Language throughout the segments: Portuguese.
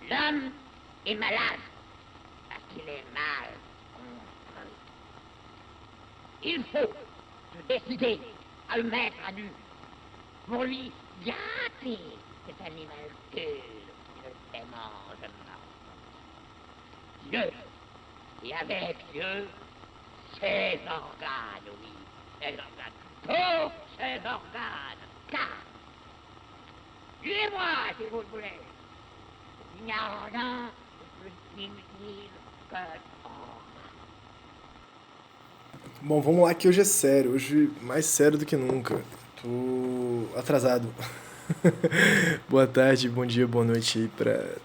L'homme est malade parce qu'il est mal construit. Il faut se décider à le mettre à nu pour lui gâter cet animal qui ne le mange pas. Dieu, et avec Dieu, ses organes, oui, ses organes, tous ses organes, car, tuez-moi si vous le voulez, il n'y a rien de plus inutile que Bom, vamos lá que hoje é sério, hoje mais sério do que nunca. Tô atrasado. Boa tarde, bom dia, boa noite aí,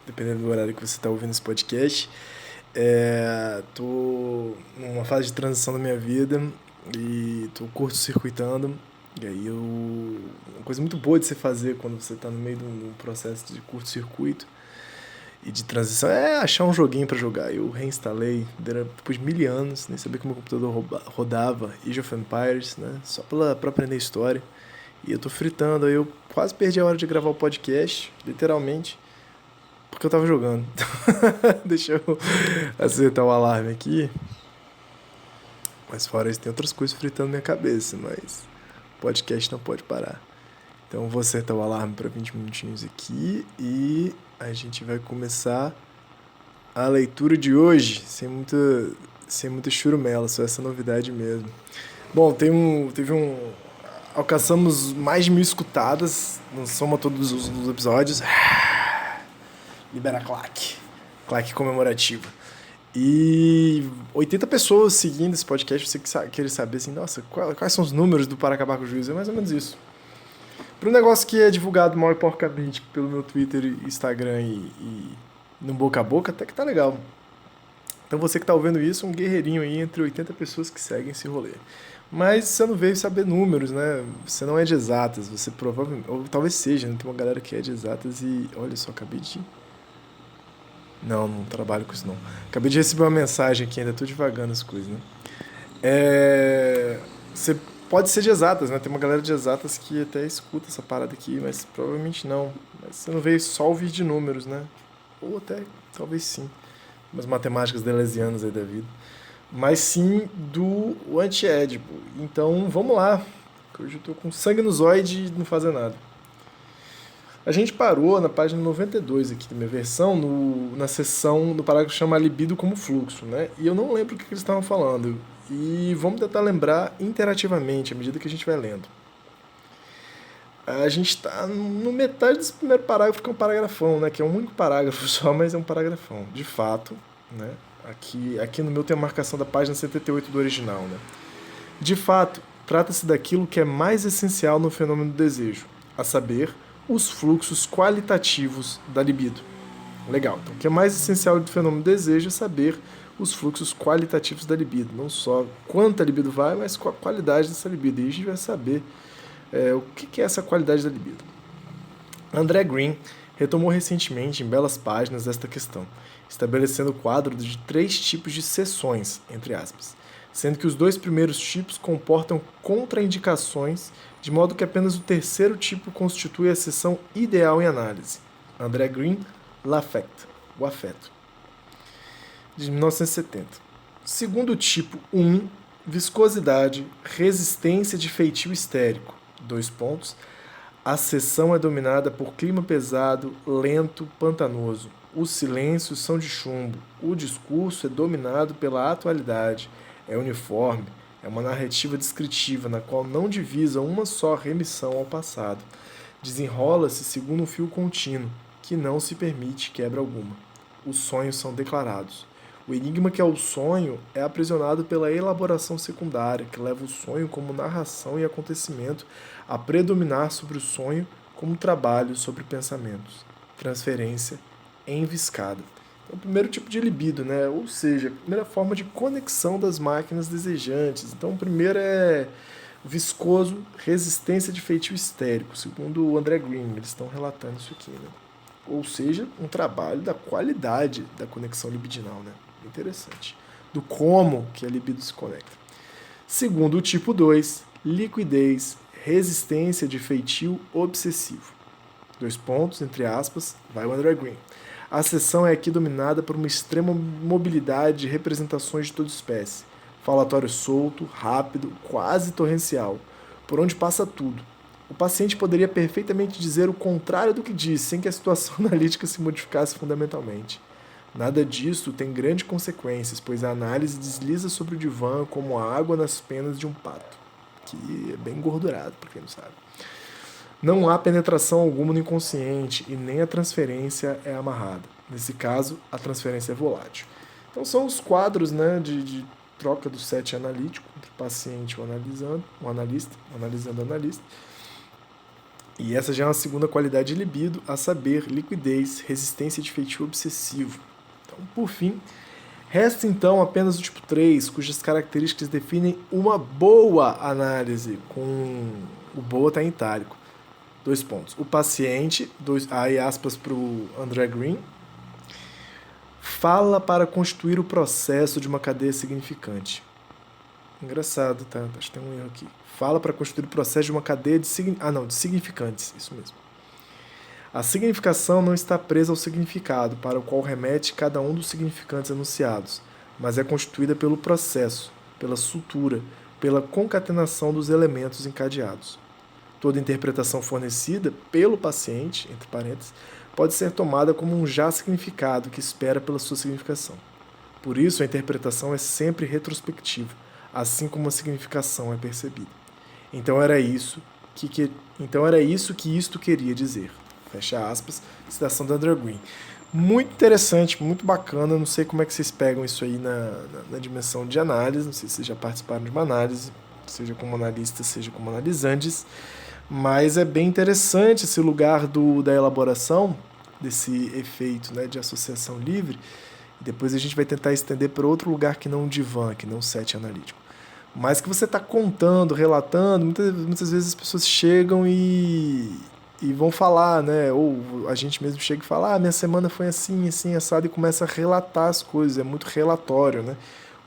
dependendo do horário que você está ouvindo esse podcast. Tô numa fase de transição da minha vida e tô curto-circuitando. E aí uma coisa muito boa de você fazer quando você está no meio de um processo de curto-circuito e de transição é achar um joguinho pra jogar. Eu reinstalei, depois de 1000 anos, nem sabia que meu computador rodava Age of Empires, né? Só pra aprender história. E eu tô fritando, aí eu quase perdi a hora de gravar o podcast, literalmente, porque eu tava jogando. Deixa eu acertar o alarme aqui. Mas fora isso, tem outras coisas fritando na minha cabeça, mas o podcast não pode parar. Então vou acertar o alarme para 20 minutinhos aqui e a gente vai começar a leitura de hoje, sem muita churumela, só essa novidade mesmo. Bom, alcançamos mais de 1000 escutadas, não soma todos os episódios. Libera claque comemorativa. E 80 pessoas seguindo esse podcast, você quer saber assim, nossa, quais são os números do Para Acabar com o Juízo? É mais ou menos isso. Para um negócio que é divulgado mal e porcamente pelo meu Twitter, Instagram e no boca a boca, até que tá legal. Então você que tá ouvindo isso, um guerreirinho aí entre 80 pessoas que seguem esse rolê. Mas você não veio saber números, né? Você não é de exatas, você provavelmente... Ou talvez seja, né? Tem uma galera que é de exatas e... Olha só, acabei de... Não trabalho com isso não. Acabei de receber uma mensagem aqui, ainda tô devagando as coisas, né? Você pode ser de exatas, né? Tem uma galera de exatas que até escuta essa parada aqui, mas provavelmente não. Mas você não veio só ouvir de números, né? Ou até, talvez sim. Umas matemáticas deleuzianas aí da vida. Mas sim do anti-édipo. Então, vamos lá. Hoje eu tô com sangue no zóide e não fazer nada. A gente parou na página 92 aqui da minha versão, na seção, no parágrafo que chama libido como fluxo, né? E eu não lembro o que eles estavam falando. E vamos tentar lembrar interativamente, à medida que a gente vai lendo. A gente está no metade desse primeiro parágrafo, que é um paragrafão, né? Que é um único parágrafo só, mas é um paragrafão. De fato, né? Aqui no meu tem a marcação da página 78 do original, né? De fato, trata-se daquilo que é mais essencial no fenômeno do desejo, a saber, os fluxos qualitativos da libido. Legal, então o que é mais essencial do fenômeno do desejo é saber os fluxos qualitativos da libido, não só quanta libido vai, mas qual a qualidade dessa libido. E a gente vai saber o que é essa qualidade da libido. André Green retomou recentemente em belas páginas esta questão, estabelecendo o quadro de 3 tipos de seções, entre aspas, sendo que os 2 primeiros tipos comportam contraindicações, de modo que apenas o terceiro tipo constitui a seção ideal em análise. André Green, L'Affect, o afeto, de 1970. Segundo tipo 1, viscosidade, resistência de feitio histérico. 2 pontos. A seção é dominada por clima pesado, lento, pantanoso. Os silêncios são de chumbo. O discurso é dominado pela atualidade. É uniforme. É uma narrativa descritiva na qual não divisa uma só remissão ao passado. Desenrola-se segundo um fio contínuo, que não se permite quebra alguma. Os sonhos são declarados. O enigma que é o sonho é aprisionado pela elaboração secundária, que leva o sonho como narração e acontecimento a predominar sobre o sonho como trabalho sobre pensamentos. Transferência enviscada. Então, o primeiro tipo de libido, né? Ou seja, a primeira forma de conexão das máquinas desejantes. Então, o primeiro é viscoso, resistência de feitio histérico, segundo o André Green, eles estão relatando isso aqui, né? Ou seja, um trabalho da qualidade da conexão libidinal, né? Interessante. Do como que a libido se conecta. Segundo o tipo 2, liquidez, resistência de feitio obsessivo. 2 pontos, entre aspas, vai o André Green. A seção é aqui dominada por uma extrema mobilidade de representações de toda espécie. Falatório solto, rápido, quase torrencial, por onde passa tudo. O paciente poderia perfeitamente dizer o contrário do que diz, sem que a situação analítica se modificasse fundamentalmente. Nada disso tem grandes consequências, pois a análise desliza sobre o divã como a água nas penas de um pato, que é bem engordurado, para quem não sabe. Não há penetração alguma no inconsciente e nem a transferência é amarrada. Nesse caso, a transferência é volátil. Então são os quadros, né, de troca do set analítico entre o paciente e o analista, analisando o analista. E essa já é uma segunda qualidade de libido, a saber, liquidez, resistência de feitio obsessivo. Então, por fim, resta então apenas o tipo 3, cujas características definem uma boa análise, com o boa está em itálico. 2 pontos. O paciente, aí aspas para o André Green, fala para constituir o processo de uma cadeia significante. Engraçado, tá? Acho que tem um erro aqui. Fala para constituir o processo de uma cadeia de significantes. Isso mesmo. A significação não está presa ao significado, para o qual remete cada um dos significantes anunciados, mas é constituída pelo processo, pela sutura, pela concatenação dos elementos encadeados. Toda interpretação fornecida pelo paciente, entre parênteses, pode ser tomada como um já significado que espera pela sua significação. Por isso, a interpretação é sempre retrospectiva, assim como a significação é percebida. Então era isso que isto queria dizer. Fecha aspas, citação da André Green. Muito interessante, muito bacana. Não sei como é que vocês pegam isso aí na dimensão de análise. Não sei se vocês já participaram de uma análise, seja como analista, seja como analisandes. Mas é bem interessante esse lugar da elaboração desse efeito, né, de associação livre. E depois a gente vai tentar estender para outro lugar que não o divã, que não o set analítico. Mas que você está contando, relatando, muitas vezes as pessoas chegam e vão falar, né? Ou a gente mesmo chega e fala, minha semana foi assim, assim, assado, e começa a relatar as coisas, é muito relatório, né?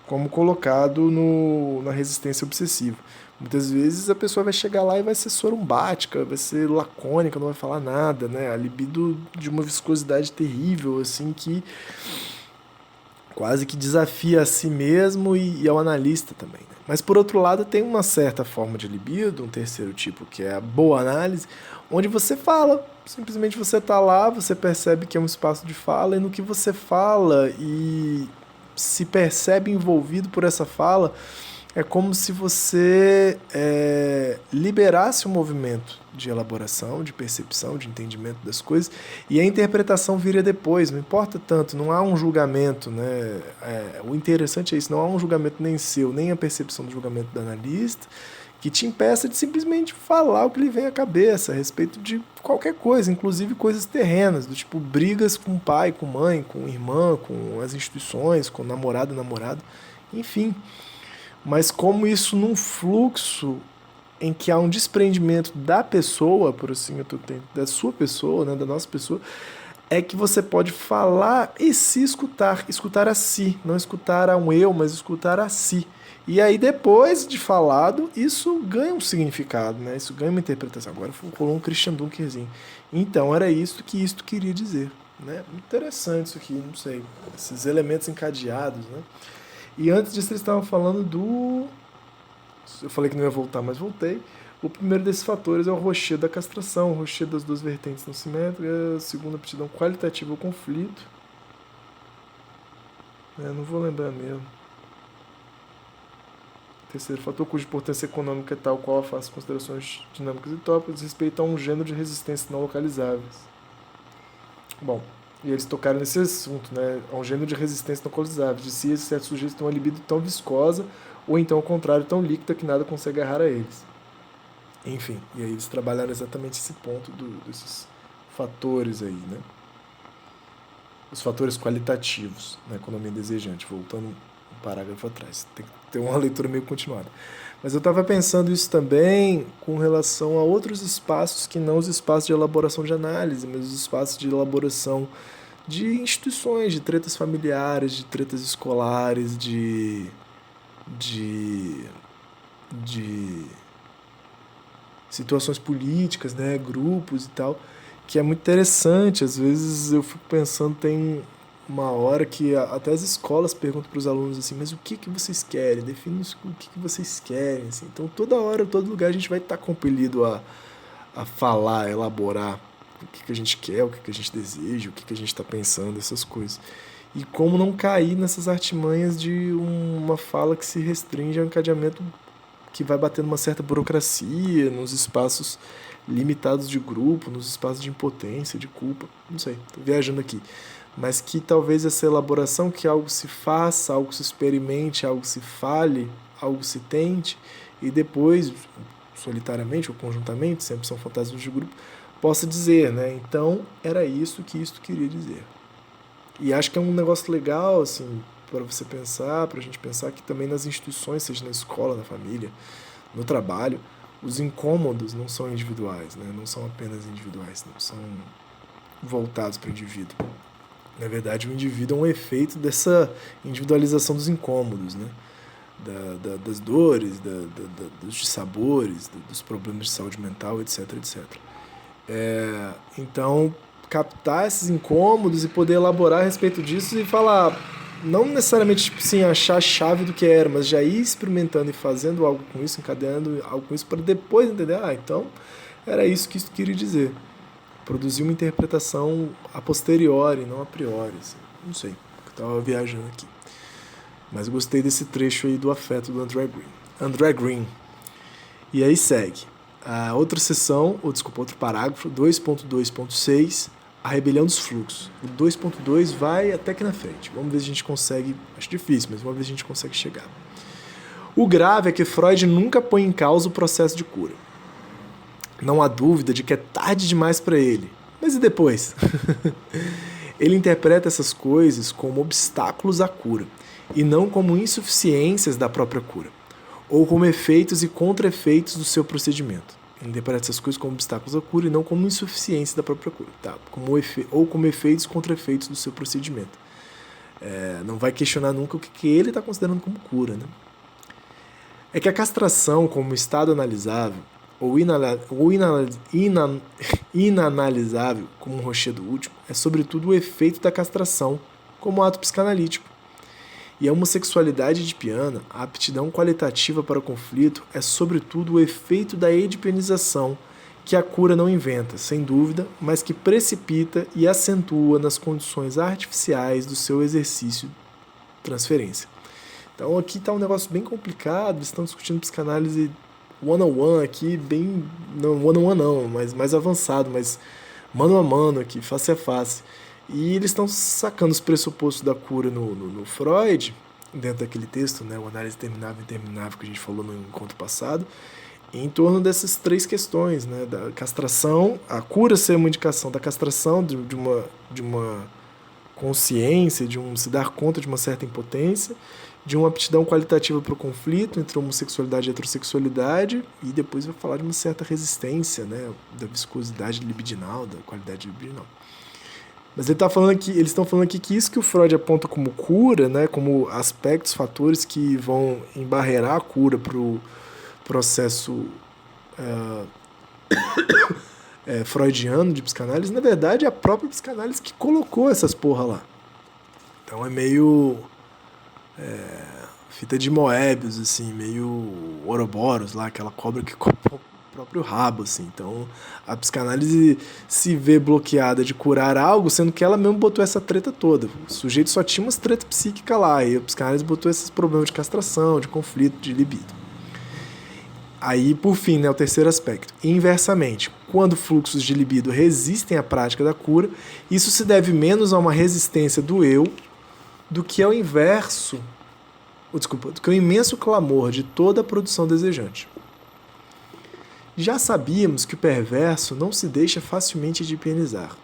Como colocado na resistência obsessiva. Muitas vezes a pessoa vai chegar lá e vai ser sorumbática, vai ser lacônica, não vai falar nada, né? A libido de uma viscosidade terrível, assim, que quase que desafia a si mesmo e ao analista também, né? Mas, por outro lado, tem uma certa forma de libido, um terceiro tipo, que é a boa análise, onde você fala, simplesmente você está lá, você percebe que é um espaço de fala, e no que você fala e se percebe envolvido por essa fala, é como se você liberasse um movimento de elaboração, de percepção, de entendimento das coisas, e a interpretação viria depois, não importa tanto, não há um julgamento, né? O interessante é isso, não há um julgamento nem seu, nem a percepção do julgamento do analista, que te impeça de simplesmente falar o que lhe vem à cabeça a respeito de qualquer coisa, inclusive coisas terrenas, do tipo brigas com pai, com mãe, com irmã, com as instituições, com namorado, enfim. Mas como isso num fluxo em que há um desprendimento da pessoa, por assim eu tô tendo, da sua pessoa, né, da nossa pessoa, é que você pode falar e se escutar a si, não escutar a um eu, mas escutar a si. E aí depois de falado, isso ganha um significado, né? Isso ganha uma interpretação. Agora rolou um Christian Dunkerzinho. Então era isso que isto queria dizer, né? Interessante isso aqui, não sei, esses elementos encadeados, né? E antes disso eles estavam falando eu falei que não ia voltar, mas voltei. O primeiro desses fatores é o rochedo da castração, o rochedo das duas vertentes não simétricas, a segunda aptidão qualitativa ao conflito. Não vou lembrar mesmo. Terceiro fator, cuja importância econômica é tal qual afasta considerações dinâmicas e tópicas, respeito a um gênero de resistência não localizáveis. Bom, e eles tocaram nesse assunto, né? A um gênero de resistência não localizável. De si, esses certos sujeitos têm uma libido tão viscosa, ou então, ao contrário, tão líquida que nada consegue agarrar a eles. Enfim, e aí eles trabalharam exatamente esse ponto desses fatores aí, né? Os fatores qualitativos na economia desejante, voltando um parágrafo atrás. Tem que ter uma leitura meio continuada. Mas eu estava pensando isso também com relação a outros espaços que não os espaços de elaboração de análise, mas os espaços de elaboração de instituições, de tretas familiares, de tretas escolares, de situações políticas, né, grupos e tal, que é muito interessante. Às vezes eu fico pensando, tem uma hora que até as escolas perguntam para os alunos assim, mas o que que vocês querem? Define o que que vocês querem. Assim. Então toda hora, todo lugar a gente vai estar compelido a falar, a elaborar o que que a gente quer, o que que a gente deseja, o que que a gente está pensando, essas coisas. E como não cair nessas artimanhas de uma fala que se restringe ao encadeamento que vai batendo uma certa burocracia nos espaços limitados de grupo, nos espaços de impotência, de culpa, não sei, tô viajando aqui. Mas que talvez essa elaboração, que algo se faça, algo se experimente, algo se fale, algo se tente, e depois, solitariamente ou conjuntamente, sempre são fantasmas de grupo, possa dizer, né? Então, era isso que isto queria dizer. E acho que é um negócio legal, assim, para você pensar, para a gente pensar que também nas instituições, seja na escola, na família, no trabalho, os incômodos não são individuais, né? Não são apenas individuais, não são voltados para o indivíduo. Na verdade, o indivíduo é um efeito dessa individualização dos incômodos, né? Das dores, dos dissabores, dos problemas de saúde mental, etc, etc. Então, captar esses incômodos e poder elaborar a respeito disso e falar, não necessariamente tipo assim, achar a chave do que era, mas já ir experimentando e fazendo algo com isso, encadeando algo com isso, para depois entender, então era isso que isso queria dizer. Produzir uma interpretação a posteriori, não a priori. Assim. Não sei, eu estava viajando aqui. Mas eu gostei desse trecho aí do afeto do André Green. André Green. E aí segue. A outra seção, outro parágrafo, 2.2.6, a rebelião dos fluxos. O 2.2 vai até aqui na frente. Vamos ver se a gente consegue, acho difícil, mas vamos ver se a gente consegue chegar. O grave é que Freud nunca põe em causa o processo de cura. Não há dúvida de que é tarde demais para ele. Mas e depois? Ele interpreta essas coisas como obstáculos à cura, e não como insuficiências da própria cura, ou como efeitos e contra-efeitos do seu procedimento. Ele interpreta essas coisas como obstáculos à cura e não como insuficiência da própria cura, tá? Ou como efeitos e contra-efeitos do seu procedimento. Não vai questionar nunca o que ele está considerando como cura, né? É que a castração, como estado analisável, ou inanalisável, como um rochedo último, é sobretudo o efeito da castração, como ato psicanalítico. E a homossexualidade edipiana, a aptidão qualitativa para o conflito, é sobretudo o efeito da edipenização, que a cura não inventa, sem dúvida, mas que precipita e acentua nas condições artificiais do seu exercício transferência. Então aqui está um negócio bem complicado, eles estão discutindo psicanálise one-on-one aqui, bem, não one-on-one não, mas mais avançado, mas mano a mano aqui, face a face. E eles estão sacando os pressupostos da cura no Freud, dentro daquele texto, né, o Análise Terminável e Interminável que a gente falou no encontro passado, em torno dessas três questões, né, da castração, a cura ser uma indicação da castração, de uma consciência, de um se dar conta de uma certa impotência, de uma aptidão qualitativa para o conflito entre homossexualidade e heterossexualidade, e depois vai falar de uma certa resistência, né, da viscosidade libidinal, da qualidade libidinal. Mas eles estão falando aqui que isso que o Freud aponta como cura, né, como aspectos, fatores que vão embarrear a cura para o processo freudiano de psicanálise, na verdade é a própria psicanálise que colocou essas porra lá. Então é meio fita de Moebius, assim, meio Ouroboros lá, aquela cobra que copa o próprio rabo, assim. Então a psicanálise se vê bloqueada de curar algo, sendo que ela mesmo botou essa treta toda. O sujeito só tinha umas treta psíquica lá, e a psicanálise botou esses problemas de castração, de conflito, de libido. Aí, por fim, né, o terceiro aspecto. Inversamente, quando fluxos de libido resistem à prática da cura, isso se deve menos a uma resistência do eu do que ao inverso, do que ao imenso clamor de toda a produção desejante. Já sabíamos que o perverso não se deixa facilmente edipianizar.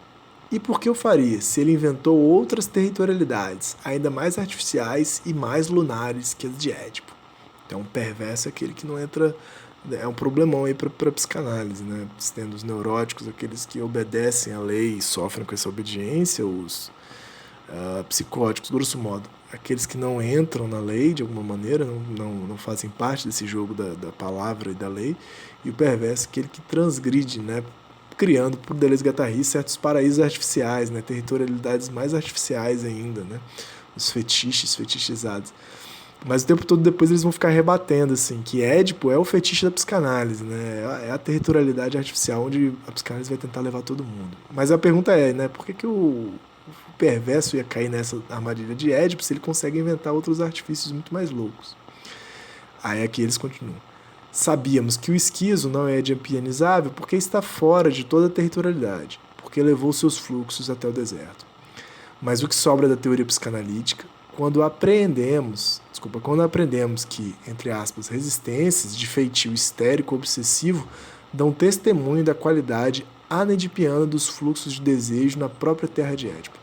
E por que o faria, se ele inventou outras territorialidades, ainda mais artificiais e mais lunares que as de Édipo? Então, o perverso é aquele que não entra... É um problemão aí para a psicanálise, né? Tendo os neuróticos, aqueles que obedecem à lei e sofrem com essa obediência, os psicóticos, grosso modo, aqueles que não entram na lei de alguma maneira, não fazem parte desse jogo da palavra e da lei, e o perverso, aquele que transgride, né? criando por Deleuze e Guattari certos paraísos artificiais, né? Territorialidades mais artificiais ainda, né? Os fetiches, fetichizados. Mas o tempo todo depois eles vão ficar rebatendo, assim, que Édipo é o fetiche da psicanálise, né? É a territorialidade artificial onde a psicanálise vai tentar levar todo mundo. Mas a pergunta é, né? Por que o perverso ia cair nessa armadilha de Édipo se ele consegue inventar outros artifícios muito mais loucos? Aí aqui eles continuam. Sabíamos que o esquizo não é edipianizável porque está fora de toda a territorialidade, porque levou seus fluxos até o deserto. Mas o que sobra da teoria psicanalítica, quando aprendemos que, entre aspas, resistências de feitio histérico obsessivo dão testemunho da qualidade anedipiana dos fluxos de desejo na própria terra de Édipo.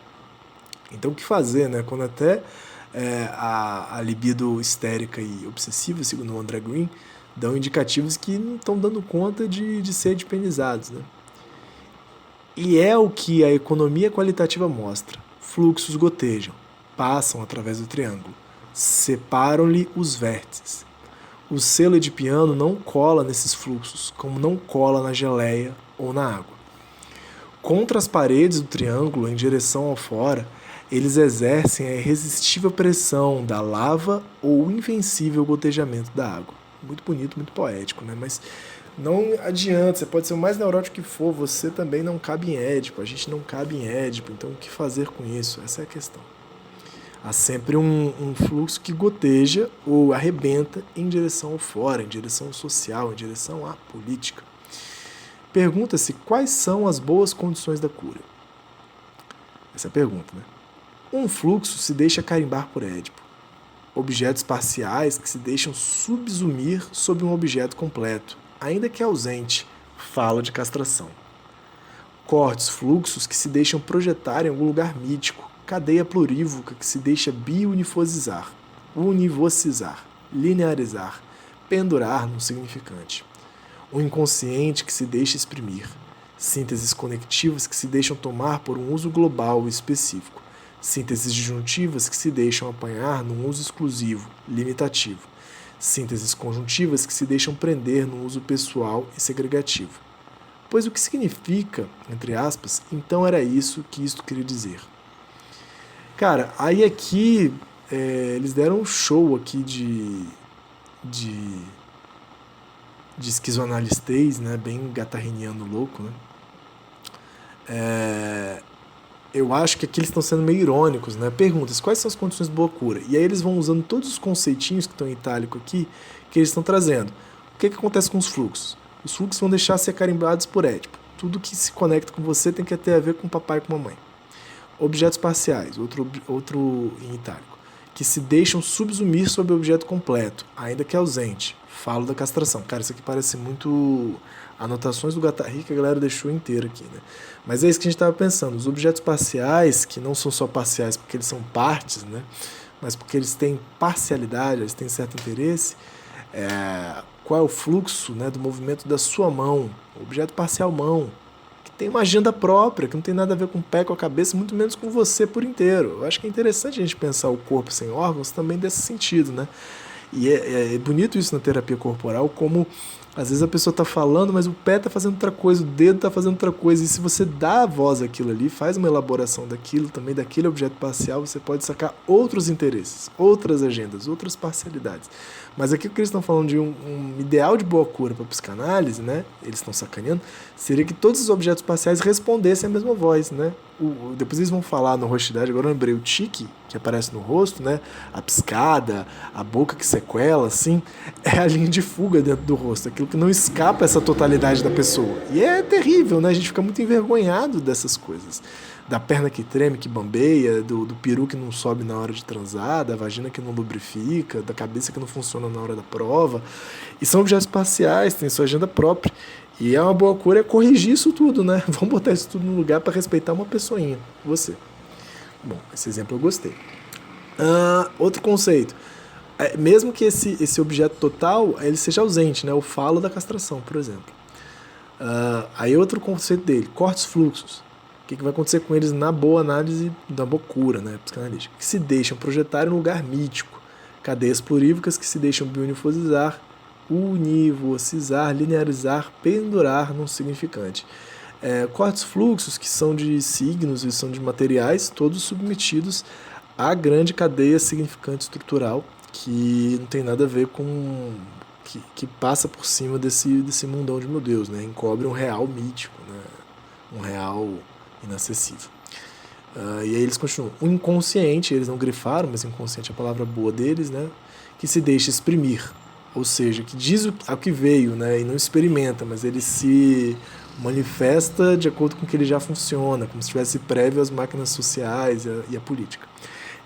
Então, o que fazer, né? Quando até a libido histérica e obsessiva, segundo o André Green, dão indicativos que não estão dando conta de ser edipenizados, né? E é o que a economia qualitativa mostra. Fluxos gotejam, passam através do triângulo, separam-lhe os vértices. O selo edipiano não cola nesses fluxos, como não cola na geleia ou na água. Contra as paredes do triângulo, em direção ao fora, eles exercem a irresistível pressão da lava ou o invencível gotejamento da água. Muito bonito, muito poético, né? Mas não adianta, você pode ser o mais neurótico que for, você também não cabe em Édipo, a gente não cabe em Édipo, então o que fazer com isso? Essa é a questão. Há sempre um fluxo que goteja ou arrebenta em direção ao fora, em direção ao social, em direção à política. Pergunta-se quais são as boas condições da cura. Essa é a pergunta, né? Um fluxo se deixa carimbar por Édipo. Objetos parciais que se deixam subsumir sob um objeto completo, ainda que ausente, fala de castração. Cortes, fluxos que se deixam projetar em algum lugar mítico, cadeia plurívoca que se deixa biunivocizar, linearizar, pendurar num significante. Um inconsciente que se deixa exprimir, sínteses conectivas que se deixam tomar por um uso global e específico, sínteses disjuntivas que se deixam apanhar num uso exclusivo, limitativo, sínteses conjuntivas que se deixam prender num uso pessoal e segregativo. Pois o que significa, entre aspas, então era isso que isto queria dizer. Cara, aí aqui eles deram um show aqui de esquizoanalistês, né, bem gatarriniano louco, né? Eu acho que aqui eles estão sendo meio irônicos, né? Perguntas, quais são as condições de boa cura? E aí eles vão usando todos os conceitinhos que estão em itálico aqui, que eles estão trazendo. O que acontece com os fluxos? Os fluxos vão deixar ser carimbados por Édipo. Tudo que se conecta com você tem que ter a ver com papai e com mamãe. Objetos parciais, outro em itálico, que se deixam subsumir sobre o objeto completo, ainda que ausente. Falo da castração. Cara, isso aqui parece muito anotações do Guattari que a galera deixou inteira aqui, né? Mas é isso que a gente estava pensando. Os objetos parciais, que não são só parciais porque eles são partes, né? Mas porque eles têm parcialidade, eles têm certo interesse. Qual é o fluxo, né, do movimento da sua mão? O objeto parcial mão, que tem uma agenda própria, que não tem nada a ver com o pé, com a cabeça, muito menos com você por inteiro. Eu acho que é interessante a gente pensar o corpo sem órgãos também desse sentido, né? E é bonito isso na terapia corporal, como às vezes a pessoa está falando, mas o pé está fazendo outra coisa, o dedo está fazendo outra coisa, e se você dá a voz àquilo ali, faz uma elaboração daquilo, também daquele objeto parcial, você pode sacar outros interesses, outras agendas, outras parcialidades. Mas aqui o que eles estão falando de um ideal de boa cura para a psicanálise, né? Eles estão sacaneando, seria que todos os objetos parciais respondessem a mesma voz, né? Depois eles vão falar no rostidade, agora eu lembrei o tique, que aparece no rosto, né? A piscada, a boca que sequela, assim, é a linha de fuga dentro do rosto, aquilo que não escapa essa totalidade da pessoa. E é terrível, né? A gente fica muito envergonhado dessas coisas. Da perna que treme, que bambeia, do peru que não sobe na hora de transar, da vagina que não lubrifica, da cabeça que não funciona na hora da prova. E são objetos parciais, têm sua agenda própria. E é uma boa cura corrigir isso tudo, né? Vamos botar isso tudo no lugar para respeitar uma pessoinha, você. Bom, esse exemplo eu gostei. Outro conceito. Mesmo que esse objeto total ele seja ausente, né? Eu falo da castração, por exemplo. Aí outro conceito dele, cortes fluxos. O que vai acontecer com eles na boa análise da boa cura, né, psicanalítica? Que se deixam projetar em um lugar mítico. Cadeias plurívocas que se deixam biunivocizar, linearizar, pendurar num significante. Quartos fluxos, que são de signos e são de materiais, todos submetidos à grande cadeia significante estrutural, que não tem nada a ver com... que passa por cima desse mundão de meu Deus, né? Encobre um real mítico, né? Um real inacessível. E aí eles continuam. O inconsciente, eles não grifaram, mas inconsciente é a palavra boa deles, né? Que se deixa exprimir, ou seja, que diz ao que veio, né? E não experimenta, mas ele se manifesta de acordo com o que ele já funciona, como se estivesse prévio às máquinas sociais e à política.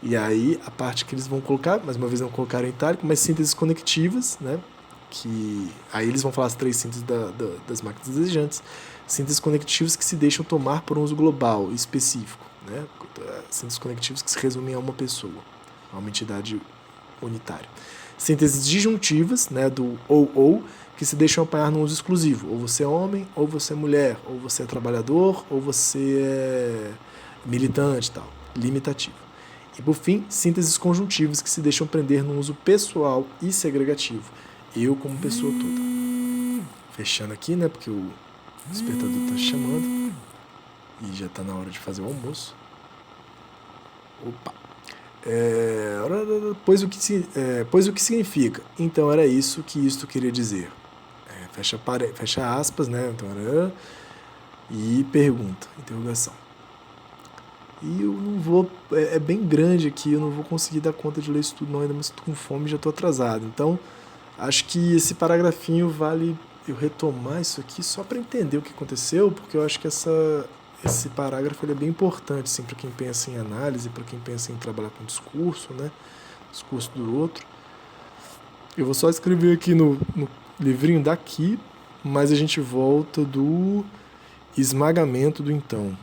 E aí a parte que eles vão colocar, mais uma vez não colocaram em itálico, mas sínteses conectivas, né? Que aí eles vão falar as 3 sínteses das máquinas desejantes, sínteses conectivas que se deixam tomar por um uso global e específico, né? Sínteses conectivas que se resumem a uma pessoa, a uma entidade unitária. Síntese disjuntivas, né, do ou, que se deixam apanhar num uso exclusivo. Ou você é homem, ou você é mulher, ou você é trabalhador, ou você é militante e tal. Limitativo. E, por fim, sínteses conjuntivas que se deixam prender num uso pessoal e segregativo. Eu como pessoa toda. Fechando aqui, né, porque o despertador está chamando. E já está na hora de fazer o almoço. Opa! Pois o que significa? Então era isso que isto queria dizer. Fecha aspas, né? Então, e pergunta, interrogação. E eu não vou... É bem grande aqui, eu não vou conseguir dar conta de ler isso tudo não, ainda mais estou com fome e já estou atrasado. Então, acho que esse paragrafinho vale eu retomar isso aqui só para entender o que aconteceu, porque eu acho que esse parágrafo ele é bem importante assim, para quem pensa em análise, para quem pensa em trabalhar com discurso, né? Discurso do outro. Eu vou só escrever aqui no livrinho daqui, mas a gente volta do esmagamento do então.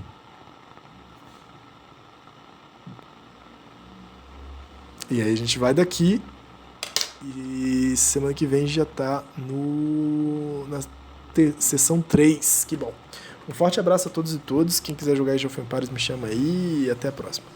E aí a gente vai daqui e semana que vem já está na sessão 3. Que bom. Um forte abraço a todos e todas. Quem quiser jogar Age of Empires me chama aí e até a próxima.